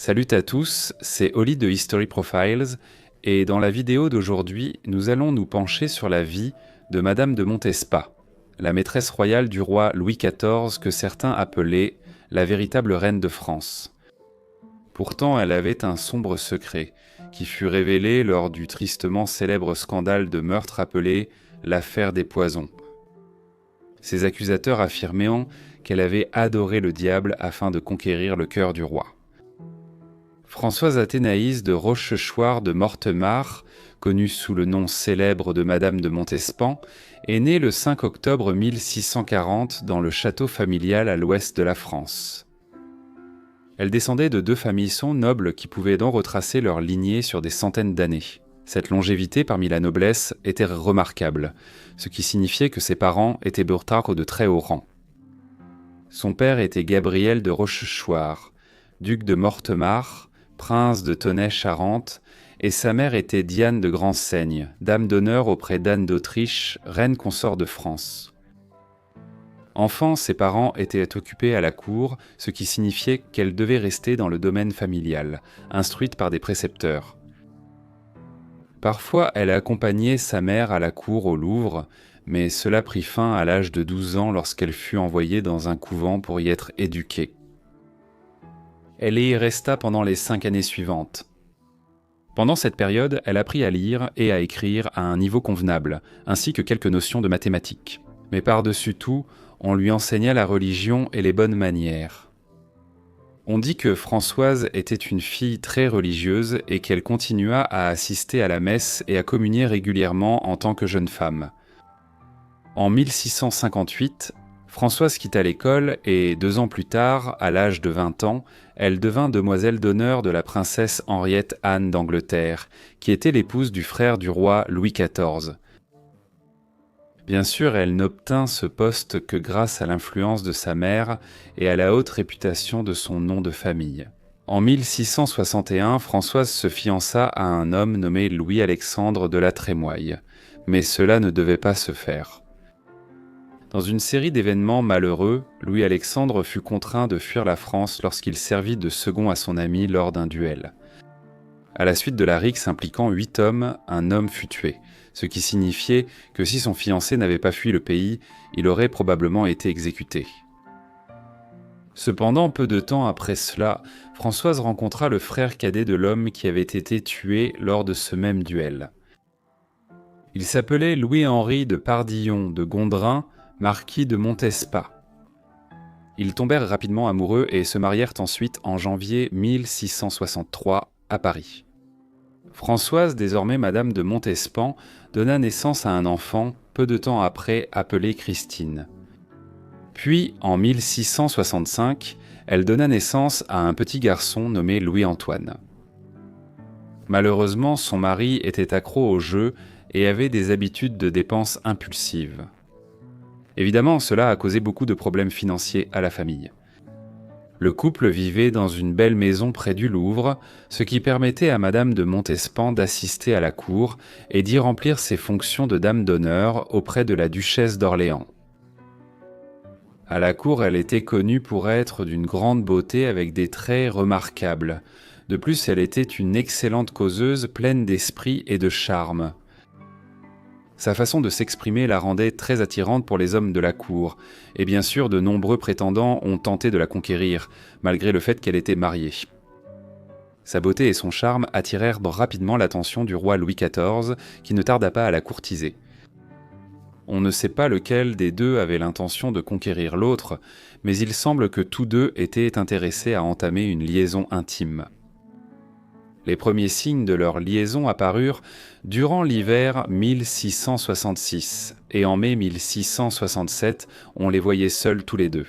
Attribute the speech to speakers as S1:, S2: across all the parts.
S1: Salut à tous, c'est Oli de History Profiles et dans la vidéo d'aujourd'hui, nous allons nous pencher sur la vie de Madame de Montespan, la maîtresse royale du roi Louis XIV que certains appelaient la véritable reine de France. Pourtant, elle avait un sombre secret qui fut révélé lors du tristement célèbre scandale de meurtre appelé l'affaire des poisons. Ses accusateurs affirmant qu'elle avait adoré le diable afin de conquérir le cœur du roi. Françoise Athénaïs de Rochechouart de Mortemart, connue sous le nom célèbre de Madame de Montespan, est née le 5 octobre 1640 dans le château familial à l'ouest de la France. Elle descendait de deux familles nobles qui pouvaient donc retracer leur lignée sur des centaines d'années. Cette longévité parmi la noblesse était remarquable, ce qui signifiait que ses parents étaient burtards de très haut rang. Son père était Gabriel de Rochechouart, duc de Mortemart, prince de Tonnay-Charente, et sa mère était Diane de Grandsaigne, dame d'honneur auprès d'Anne d'Autriche, reine consort de France. Enfant, ses parents étaient occupés à la cour, ce qui signifiait qu'elle devait rester dans le domaine familial, instruite par des précepteurs. Parfois, elle accompagnait sa mère à la cour au Louvre, mais cela prit fin à l'âge de 12 ans lorsqu'elle fut envoyée dans un couvent pour y être éduquée. Elle y resta pendant les 5 années suivantes. Pendant cette période, elle apprit à lire et à écrire à un niveau convenable, ainsi que quelques notions de mathématiques. Mais par-dessus tout, on lui enseigna la religion et les bonnes manières. On dit que Françoise était une fille très religieuse et qu'elle continua à assister à la messe et à communier régulièrement en tant que jeune femme. En 1658, Françoise quitta l'école et, 2 ans plus tard, à l'âge de 20 ans, elle devint demoiselle d'honneur de la princesse Henriette Anne d'Angleterre, qui était l'épouse du frère du roi Louis XIV. Bien sûr, elle n'obtint ce poste que grâce à l'influence de sa mère et à la haute réputation de son nom de famille. En 1661, Françoise se fiança à un homme nommé Louis-Alexandre de la Trémoille, mais cela ne devait pas se faire. Dans une série d'événements malheureux, Louis-Alexandre fut contraint de fuir la France lorsqu'il servit de second à son ami lors d'un duel. À la suite de la rixe impliquant 8 hommes, un homme fut tué, ce qui signifiait que si son fiancé n'avait pas fui le pays, il aurait probablement été exécuté. Cependant, peu de temps après cela, Françoise rencontra le frère cadet de l'homme qui avait été tué lors de ce même duel. Il s'appelait Louis-Henri de Pardillon de Gondrin, marquis de Montespan. Ils tombèrent rapidement amoureux et se marièrent ensuite en janvier 1663 à Paris. Françoise, désormais Madame de Montespan, donna naissance à un enfant peu de temps après appelé Christine. Puis, en 1665, elle donna naissance à un petit garçon nommé Louis-Antoine. Malheureusement, son mari était accro au jeu et avait des habitudes de dépenses impulsives. Évidemment, cela a causé beaucoup de problèmes financiers à la famille. Le couple vivait dans une belle maison près du Louvre, ce qui permettait à Madame de Montespan d'assister à la cour et d'y remplir ses fonctions de dame d'honneur auprès de la duchesse d'Orléans. À la cour, elle était connue pour être d'une grande beauté avec des traits remarquables. De plus, elle était une excellente causeuse pleine d'esprit et de charme. Sa façon de s'exprimer la rendait très attirante pour les hommes de la cour, et bien sûr de nombreux prétendants ont tenté de la conquérir, malgré le fait qu'elle était mariée. Sa beauté et son charme attirèrent rapidement l'attention du roi Louis XIV, qui ne tarda pas à la courtiser. On ne sait pas lequel des deux avait l'intention de conquérir l'autre, mais il semble que tous deux étaient intéressés à entamer une liaison intime. Les premiers signes de leur liaison apparurent durant l'hiver 1666, et en mai 1667, on les voyait seuls tous les deux.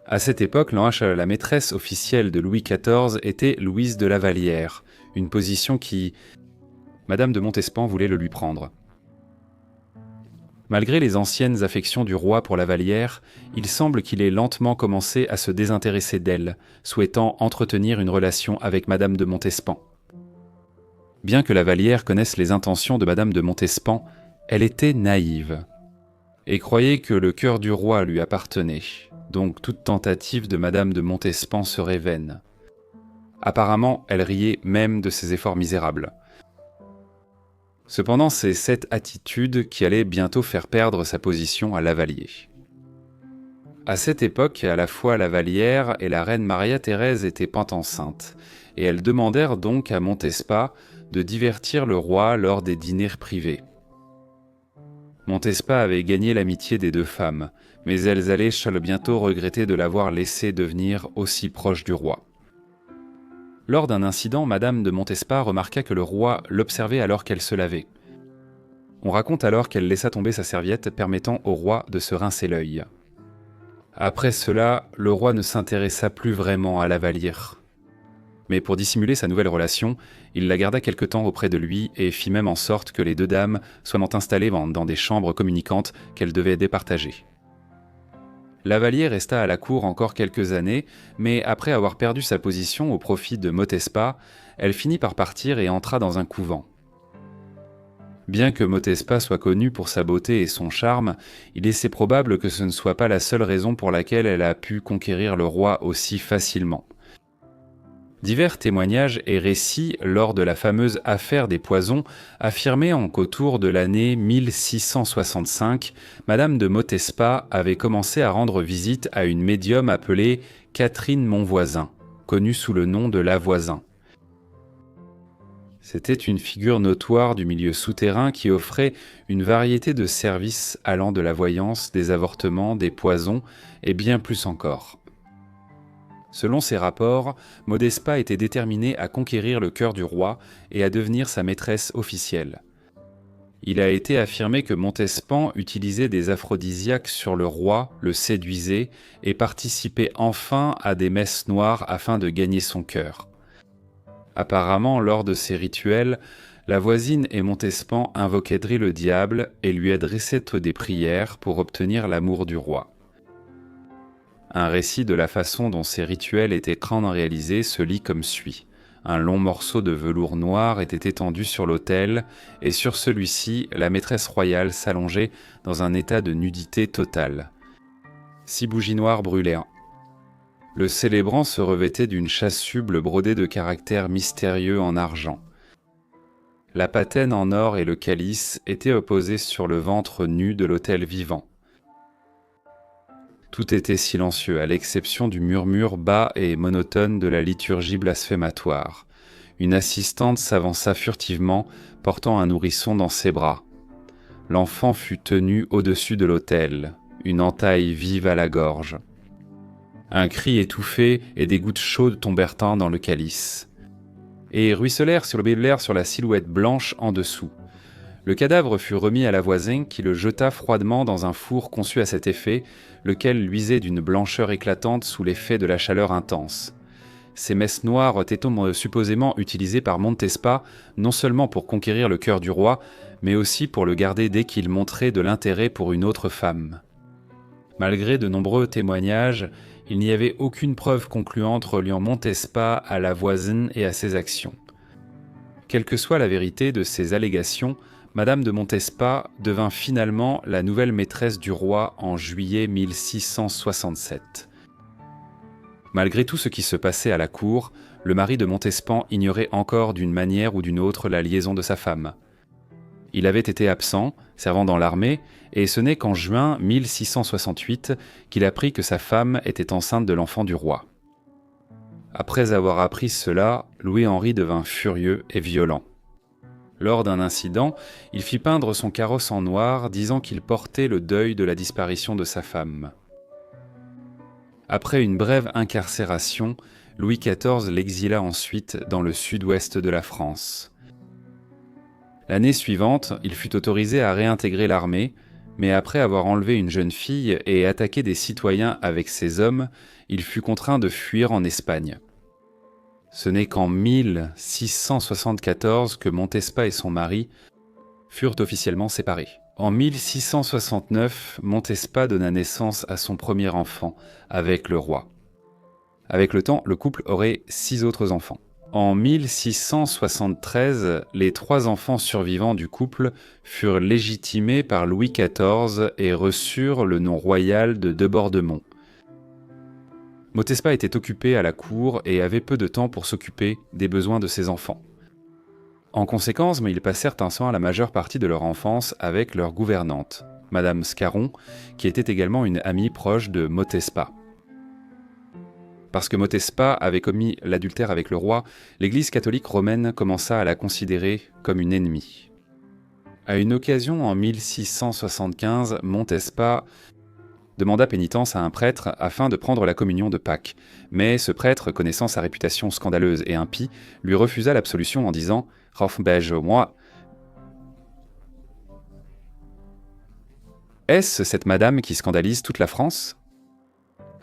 S1: À cette époque, la maîtresse officielle de Louis XIV était Louise de La Vallière, une position qui, Madame de Montespan voulait le lui prendre. Malgré les anciennes affections du roi pour La Vallière, il semble qu'il ait lentement commencé à se désintéresser d'elle, souhaitant entretenir une relation avec Madame de Montespan. Bien que La Vallière connaisse les intentions de Madame de Montespan, elle était naïve et croyait que le cœur du roi lui appartenait, donc toute tentative de Madame de Montespan serait vaine. Apparemment, elle riait même de ses efforts misérables. Cependant, c'est cette attitude qui allait bientôt faire perdre sa position à Lavalier. À cette époque, à la fois Lavalière et la reine Maria-Thérèse étaient enceintes, et elles demandèrent donc à Montespas de divertir le roi lors des dîners privés. Montespas avait gagné l'amitié des deux femmes, mais elles allaient bientôt regretter de l'avoir laissé devenir aussi proche du roi. Lors d'un incident, Madame de Montespas remarqua que le roi l'observait alors qu'elle se lavait. On raconte alors qu'elle laissa tomber sa serviette, permettant au roi de se rincer l'œil. Après cela, le roi ne s'intéressa plus vraiment à Lavalière. Mais pour dissimuler sa nouvelle relation, il la garda quelque temps auprès de lui et fit même en sorte que les deux dames soient installées dans des chambres communicantes qu'elles devaient départager. Lavalier resta à la cour encore quelques années, mais après avoir perdu sa position au profit de Montespas, elle finit par partir et entra dans un couvent. Bien que Montespas soit connue pour sa beauté et son charme, il est assez probable que ce ne soit pas la seule raison pour laquelle elle a pu conquérir le roi aussi facilement. Divers témoignages et récits lors de la fameuse affaire des poisons affirmaient qu'autour de l'année 1665, Madame de Montespas avait commencé à rendre visite à une médium appelée Catherine Monvoisin, connue sous le nom de Lavoisin. C'était une figure notoire du milieu souterrain qui offrait une variété de services allant de la voyance, des avortements, des poisons et bien plus encore. Selon ses rapports, Montespas était déterminé à conquérir le cœur du roi et à devenir sa maîtresse officielle. Il a été affirmé que Montespan utilisait des aphrodisiaques sur le roi, le séduisait et participait enfin à des messes noires afin de gagner son cœur. Apparemment, lors de ces rituels, la voisine et Montespan invoquaient le diable et lui adressaient des prières pour obtenir l'amour du roi. Un récit de la façon dont ces rituels étaient réalisés se lit comme suit. Un long morceau de velours noir était étendu sur l'autel, et sur celui-ci, la maîtresse royale s'allongeait dans un état de nudité totale. 6 bougies noires brûlaient. Le célébrant se revêtait d'une chasuble brodée de caractères mystérieux en argent. La patène en or et le calice étaient opposés sur le ventre nu de l'autel vivant. Tout était silencieux, à l'exception du murmure bas et monotone de la liturgie blasphématoire. Une assistante s'avança furtivement, portant un nourrisson dans ses bras. L'enfant fut tenu au-dessus de l'autel, une entaille vive à la gorge. Un cri étouffé et des gouttes chaudes tombèrent dans le calice, et ruisselèrent sur la silhouette blanche en dessous. Le cadavre fut remis à la voisine qui le jeta froidement dans un four conçu à cet effet, lequel luisait d'une blancheur éclatante sous l'effet de la chaleur intense. Ces messes noires étaient supposément utilisées par Montespas non seulement pour conquérir le cœur du roi, mais aussi pour le garder dès qu'il montrait de l'intérêt pour une autre femme. Malgré de nombreux témoignages, il n'y avait aucune preuve concluante reliant Montespas à la voisine et à ses actions. Quelle que soit la vérité de ces allégations, Madame de Montespas devint finalement la nouvelle maîtresse du roi en juillet 1667. Malgré tout ce qui se passait à la cour, le mari de Montespan ignorait encore d'une manière ou d'une autre la liaison de sa femme. Il avait été absent, servant dans l'armée, et ce n'est qu'en juin 1668 qu'il apprit que sa femme était enceinte de l'enfant du roi. Après avoir appris cela, Louis-Henri devint furieux et violent. Lors d'un incident, il fit peindre son carrosse en noir, disant qu'il portait le deuil de la disparition de sa femme. Après une brève incarcération, Louis XIV l'exila ensuite dans le sud-ouest de la France. L'année suivante, il fut autorisé à réintégrer l'armée, mais après avoir enlevé une jeune fille et attaqué des citoyens avec ses hommes, il fut contraint de fuir en Espagne. Ce n'est qu'en 1674 que Montespas et son mari furent officiellement séparés. En 1669, Montespas donna naissance à son premier enfant avec le roi. Avec le temps, le couple aurait 6 autres enfants. En 1673, les 3 enfants survivants du couple furent légitimés par Louis XIV et reçurent le nom royal de Debordemont. Motespa était occupé à la cour et avait peu de temps pour s'occuper des besoins de ses enfants. En conséquence, ils passèrent un temps la majeure partie de leur enfance avec leur gouvernante, Madame Scarron, qui était également une amie proche de Motespa. Parce que Motespa avait commis l'adultère avec le roi, l'Église catholique romaine commença à la considérer comme une ennemie. À une occasion, en 1675, Motespa demanda pénitence à un prêtre afin de prendre la communion de Pâques. Mais ce prêtre, connaissant sa réputation scandaleuse et impie, lui refusa l'absolution en disant « Raufbeige, moi, est-ce cette madame qui scandalise toute la France ?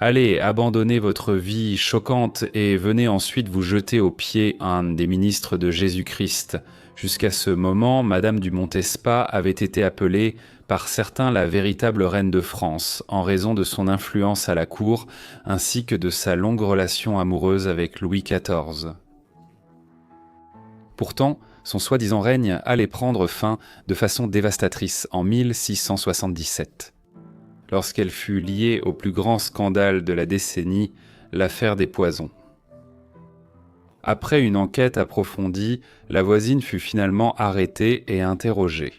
S1: Allez, abandonnez votre vie choquante et venez ensuite vous jeter aux pieds un des ministres de Jésus-Christ. Jusqu'à ce moment, Madame du Montespa avait été appelée par certains la véritable reine de France, en raison de son influence à la cour, ainsi que de sa longue relation amoureuse avec Louis XIV. Pourtant, son soi-disant règne allait prendre fin de façon dévastatrice en 1677. Lorsqu'elle fut liée au plus grand scandale de la décennie, l'affaire des poisons. Après une enquête approfondie, la voisine fut finalement arrêtée et interrogée.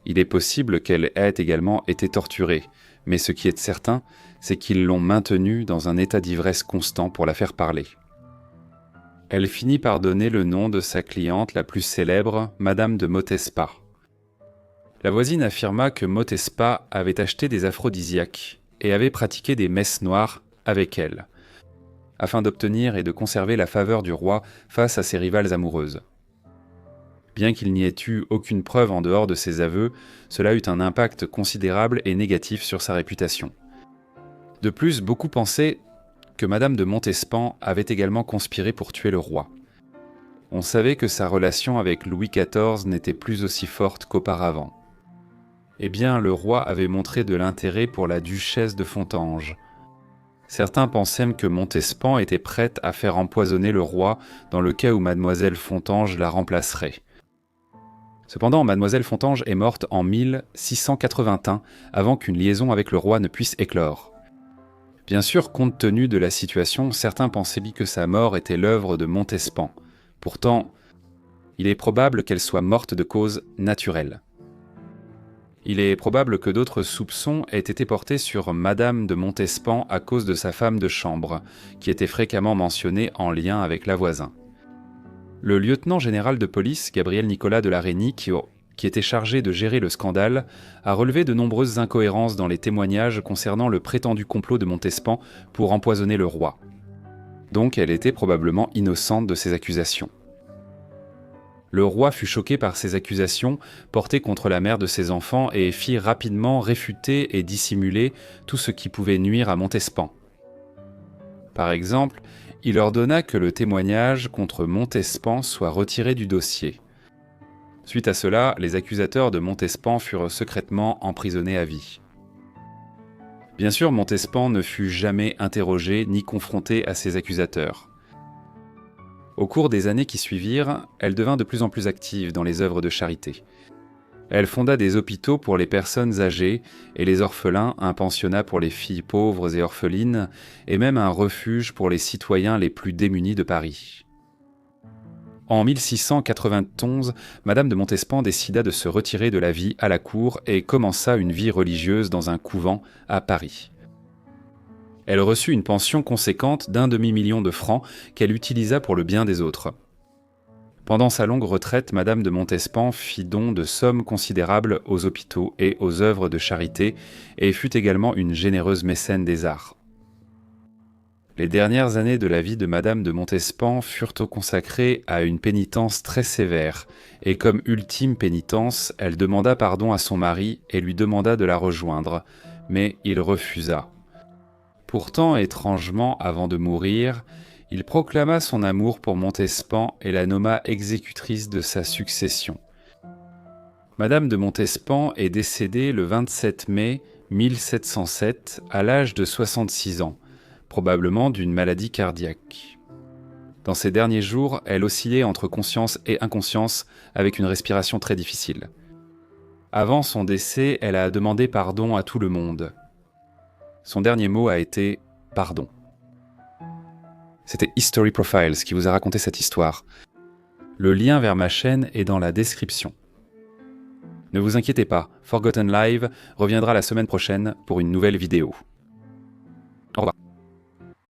S1: Il est possible qu'elle ait également été torturée, mais ce qui est certain, c'est qu'ils l'ont maintenue dans un état d'ivresse constant pour la faire parler. Elle finit par donner le nom de sa cliente la plus célèbre, Madame de Motespa. La voisine affirma que Motespa avait acheté des aphrodisiaques et avait pratiqué des messes noires avec elle, afin d'obtenir et de conserver la faveur du roi face à ses rivales amoureuses. Bien qu'il n'y ait eu aucune preuve en dehors de ses aveux, cela eut un impact considérable et négatif sur sa réputation. De plus, beaucoup pensaient que Madame de Montespan avait également conspiré pour tuer le roi. On savait que sa relation avec Louis XIV n'était plus aussi forte qu'auparavant. Eh bien, le roi avait montré de l'intérêt pour la duchesse de Fontanges. Certains pensaient même que Montespan était prête à faire empoisonner le roi dans le cas où mademoiselle Fontanges la remplacerait. Cependant, mademoiselle Fontanges est morte en 1681, avant qu'une liaison avec le roi ne puisse éclore. Bien sûr, compte tenu de la situation, certains pensaient que sa mort était l'œuvre de Montespan. Pourtant, il est probable qu'elle soit morte de cause naturelle. Il est probable que d'autres soupçons aient été portés sur Madame de Montespan à cause de sa femme de chambre, qui était fréquemment mentionnée en lien avec la voisin. Le lieutenant général de police, Gabriel Nicolas de la Reynie, qui était chargé de gérer le scandale, a relevé de nombreuses incohérences dans les témoignages concernant le prétendu complot de Montespan pour empoisonner le roi. Donc elle était probablement innocente de ces accusations. Le roi fut choqué par ces accusations portées contre la mère de ses enfants et fit rapidement réfuter et dissimuler tout ce qui pouvait nuire à Montespan. Par exemple, il ordonna que le témoignage contre Montespan soit retiré du dossier. Suite à cela, les accusateurs de Montespan furent secrètement emprisonnés à vie. Bien sûr, Montespan ne fut jamais interrogé ni confronté à ses accusateurs. Au cours des années qui suivirent, elle devint de plus en plus active dans les œuvres de charité. Elle fonda des hôpitaux pour les personnes âgées et les orphelins, un pensionnat pour les filles pauvres et orphelines, et même un refuge pour les citoyens les plus démunis de Paris. En 1691, Madame de Montespan décida de se retirer de la vie à la cour et commença une vie religieuse dans un couvent à Paris. Elle reçut une pension conséquente d'1 demi-million de francs qu'elle utilisa pour le bien des autres. Pendant sa longue retraite, Madame de Montespan fit don de sommes considérables aux hôpitaux et aux œuvres de charité et fut également une généreuse mécène des arts. Les dernières années de la vie de Madame de Montespan furent consacrées à une pénitence très sévère, et comme ultime pénitence, elle demanda pardon à son mari et lui demanda de la rejoindre, mais il refusa. Pourtant, étrangement, avant de mourir, il proclama son amour pour Montespan et la nomma exécutrice de sa succession. Madame de Montespan est décédée le 27 mai 1707 à l'âge de 66 ans, probablement d'une maladie cardiaque. Dans ses derniers jours, elle oscillait entre conscience et inconscience avec une respiration très difficile. Avant son décès, elle a demandé pardon à tout le monde. Son dernier mot a été « pardon ». C'était History Profiles qui vous a raconté cette histoire. Le lien vers ma chaîne est dans la description. Ne vous inquiétez pas, Forgotten Live reviendra la semaine prochaine pour une nouvelle vidéo. Au revoir.